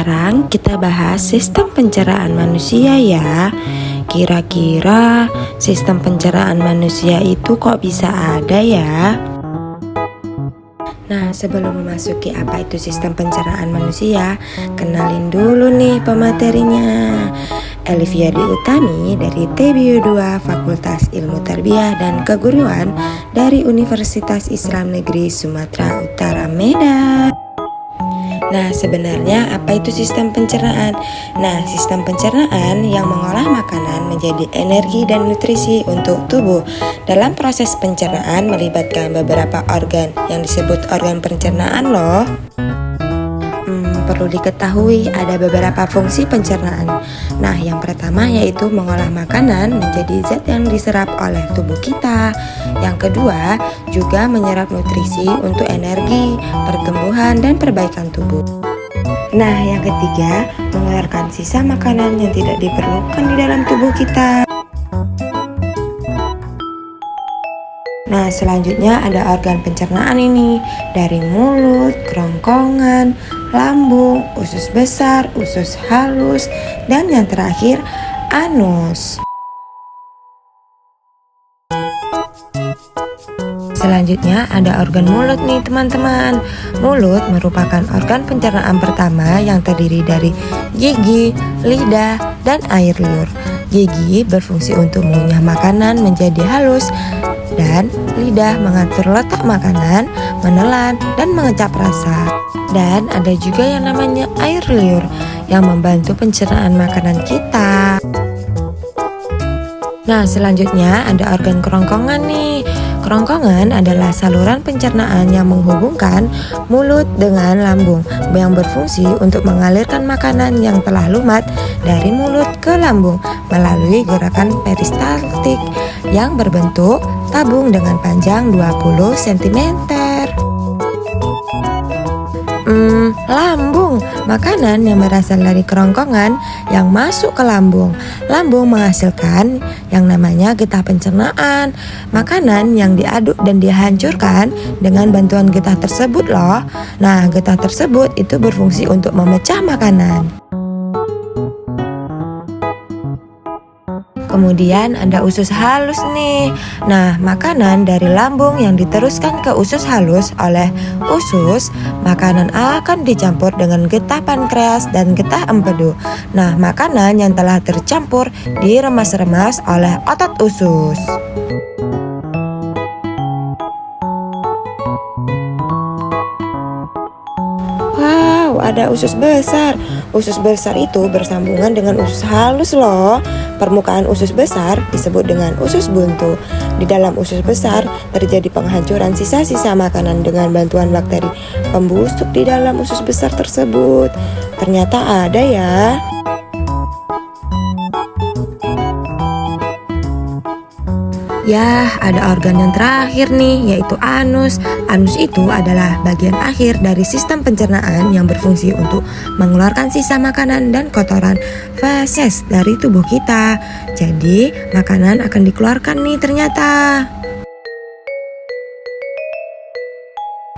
Sekarang kita bahas sistem pencernaan manusia ya. Kira-kira sistem pencernaan manusia itu kok bisa ada ya? Nah, sebelum memasuki apa itu sistem pencernaan manusia, kenalin dulu nih pematerinya. Elivia Dwi Utami dari TBU 2 Fakultas Ilmu Tarbiyah dan Keguruan dari Universitas Islam Negeri Sumatera Utara, Medan. Nah, sebenarnya apa itu sistem pencernaan? Nah, sistem pencernaan yang mengolah makanan menjadi energi dan nutrisi untuk tubuh. Dalam proses pencernaan melibatkan beberapa organ yang disebut organ pencernaan loh. Perlu diketahui ada beberapa fungsi pencernaan. Nah, yang pertama yaitu mengolah makanan menjadi zat yang diserap oleh tubuh kita. Yang kedua, juga menyerap nutrisi untuk energi, pertumbuhan, dan perbaikan tubuh. Nah, yang ketiga, mengeluarkan sisa makanan yang tidak diperlukan di dalam tubuh kita. Nah, selanjutnya ada organ pencernaan ini dari mulut, kerongkongan, lambung, usus besar, usus halus, dan yang terakhir anus. Selanjutnya ada organ mulut nih teman-teman. Mulut merupakan organ pencernaan pertama yang terdiri dari gigi, lidah, dan air liur. Gigi berfungsi untuk mengunyah makanan menjadi halus, dan lidah mengatur letak makanan, menelan, dan mengecap rasa. Dan ada juga yang namanya air liur yang membantu pencernaan makanan kita. Nah, selanjutnya ada organ kerongkongan nih. Kerongkongan adalah saluran pencernaan yang menghubungkan mulut dengan lambung yang berfungsi untuk mengalirkan makanan yang telah lumat dari mulut ke lambung melalui gerakan peristaltik yang berbentuk tabung dengan panjang 20 cm. Lambung, makanan yang berasal dari kerongkongan yang masuk ke lambung. Lambung menghasilkan yang namanya getah pencernaan. Makanan yang diaduk dan dihancurkan dengan bantuan getah tersebut loh. Nah, getah tersebut itu berfungsi untuk memecah makanan. Kemudian ada usus halus nih. Nah, makanan dari lambung yang diteruskan ke usus halus oleh usus, makanan akan dicampur dengan getah pankreas dan getah empedu. Nah, makanan yang telah tercampur diremas-remas oleh otot usus. Ada usus besar. Usus besar itu bersambungan dengan usus halus loh. Permukaan usus besar disebut dengan usus buntu. Di dalam usus besar terjadi penghancuran sisa-sisa makanan dengan bantuan bakteri pembusuk di dalam usus besar tersebut. Ternyata ada ya. Ya, ada organ yang terakhir nih, yaitu anus. Anus itu adalah bagian akhir dari sistem pencernaan yang berfungsi untuk mengeluarkan sisa makanan dan kotoran feses dari tubuh kita. Jadi, makanan akan dikeluarkan nih ternyata.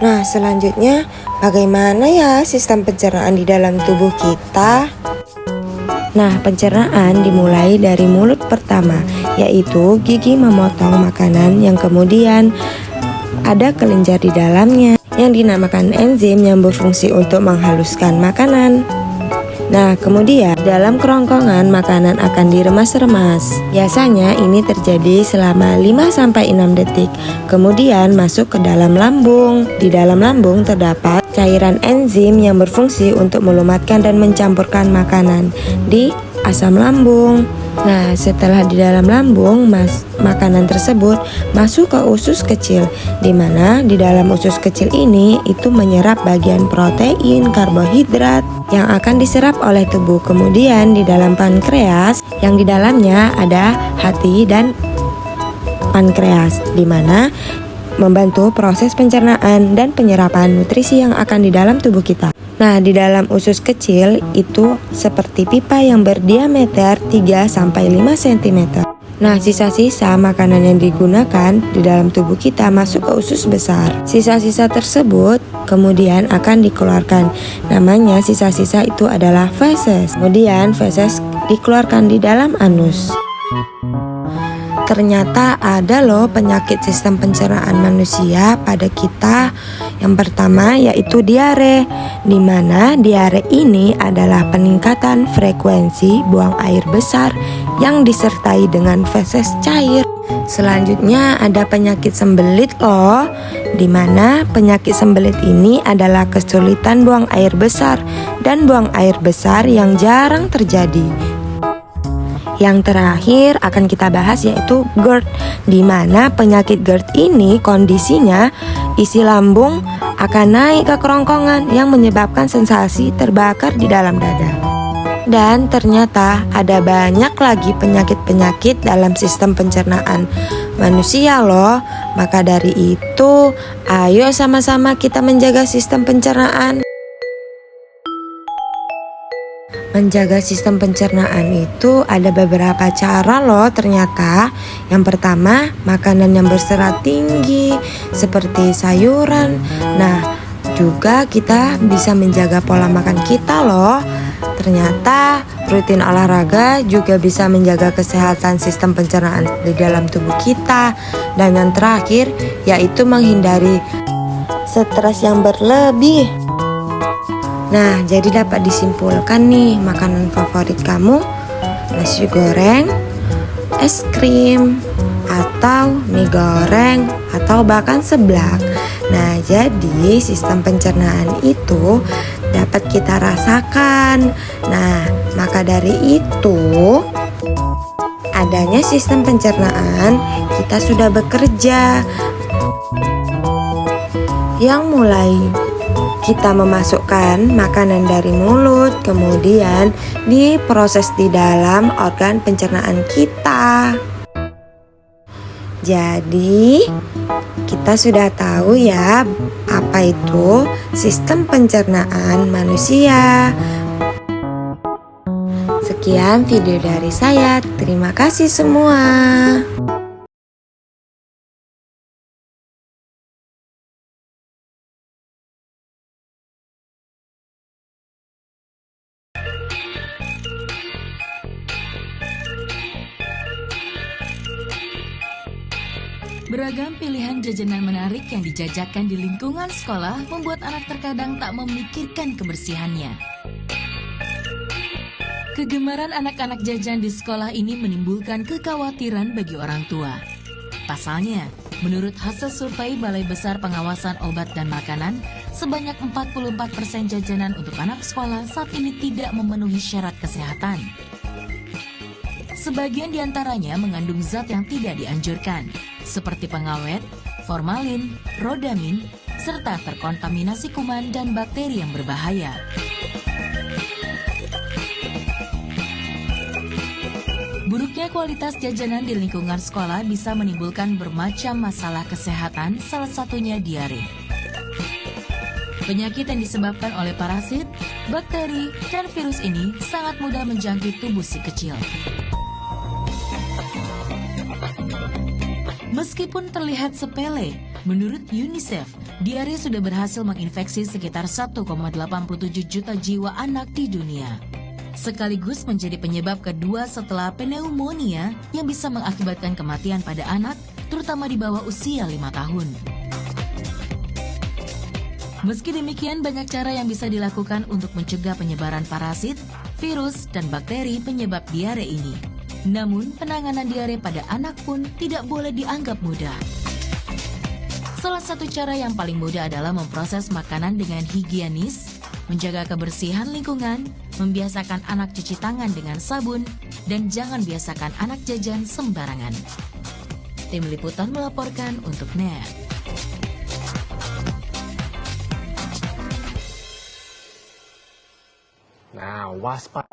Nah, selanjutnya bagaimana ya sistem pencernaan di dalam tubuh kita? Nah, pencernaan dimulai dari mulut pertama, yaitu gigi memotong makanan yang kemudian ada kelenjar di dalamnya yang dinamakan enzim yang berfungsi untuk menghaluskan makanan. Nah, kemudian dalam kerongkongan makanan akan diremas-remas. Biasanya ini terjadi selama 5-6 detik. Kemudian masuk ke dalam lambung. Di dalam lambung terdapat cairan enzim yang berfungsi untuk melumatkan dan mencampurkan makanan di asam lambung. Nah, setelah di dalam lambung, makanan tersebut masuk ke usus kecil, di mana di dalam usus kecil ini itu menyerap bagian protein, karbohidrat yang akan diserap oleh tubuh. Kemudian di dalam pankreas, yang di dalamnya ada hati dan pankreas, di mana membantu proses pencernaan dan penyerapan nutrisi yang akan di dalam tubuh kita. Nah, di dalam usus kecil itu seperti pipa yang berdiameter 3-5 cm. Nah, sisa-sisa makanan yang digunakan di dalam tubuh kita masuk ke usus besar. Sisa-sisa tersebut kemudian akan dikeluarkan. Namanya sisa-sisa itu adalah feses. Kemudian feses dikeluarkan di dalam anus. Ternyata ada loh penyakit sistem pencernaan manusia pada kita. Yang pertama yaitu diare, di mana diare ini adalah peningkatan frekuensi buang air besar yang disertai dengan feses cair. Selanjutnya ada penyakit sembelit loh, di mana penyakit sembelit ini adalah kesulitan buang air besar dan buang air besar yang jarang terjadi. Yang terakhir akan kita bahas yaitu GERD, di mana penyakit GERD ini kondisinya isi lambung akan naik ke kerongkongan yang menyebabkan sensasi terbakar di dalam dada. Dan ternyata ada banyak lagi penyakit-penyakit dalam sistem pencernaan manusia loh. Maka dari itu, ayo sama-sama kita menjaga sistem pencernaan. Menjaga sistem pencernaan itu ada beberapa cara loh ternyata. Yang pertama, makanan yang berserat tinggi seperti sayuran. Nah, juga kita bisa menjaga pola makan kita loh. Ternyata rutin olahraga juga bisa menjaga kesehatan sistem pencernaan di dalam tubuh kita. Dan yang terakhir yaitu menghindari stres yang berlebih. Nah, jadi dapat disimpulkan nih, makanan favorit kamu nasi goreng, es krim, atau mie goreng, atau bahkan seblak. Nah, jadi sistem pencernaan itu dapat kita rasakan. Nah, maka dari itu adanya sistem pencernaan, kita sudah bekerja yang mulai kita memasukkan makanan dari mulut, kemudian diproses di dalam organ pencernaan kita. Jadi, kita sudah tahu ya apa itu sistem pencernaan manusia. Sekian video dari saya. Terima kasih semua. Beragam pilihan jajanan menarik yang dijajakan di lingkungan sekolah membuat anak terkadang tak memikirkan kebersihannya. Kegemaran anak-anak jajan di sekolah ini menimbulkan kekhawatiran bagi orang tua. Pasalnya, menurut hasil survei Balai Besar Pengawasan Obat dan Makanan, sebanyak 44% jajanan untuk anak sekolah saat ini tidak memenuhi syarat kesehatan. Sebagian diantaranya mengandung zat yang tidak dianjurkan, seperti pengawet, formalin, rodamin, serta terkontaminasi kuman dan bakteri yang berbahaya. Buruknya kualitas jajanan di lingkungan sekolah bisa menimbulkan bermacam masalah kesehatan, salah satunya diare. Penyakit yang disebabkan oleh parasit, bakteri, dan virus ini sangat mudah menjangkit tubuh si kecil. Meskipun terlihat sepele, menurut UNICEF, diare sudah berhasil menginfeksi sekitar 1,87 juta jiwa anak di dunia. Sekaligus menjadi penyebab kedua setelah pneumonia yang bisa mengakibatkan kematian pada anak, terutama di bawah usia 5 tahun. Meski demikian, banyak cara yang bisa dilakukan untuk mencegah penyebaran parasit, virus, dan bakteri penyebab diare ini. Namun, penanganan diare pada anak pun tidak boleh dianggap mudah. Salah satu cara yang paling mudah adalah memproses makanan dengan higienis, menjaga kebersihan lingkungan, membiasakan anak cuci tangan dengan sabun, dan jangan biasakan anak jajan sembarangan. Tim Liputan melaporkan untuk NET. Nah, waspada.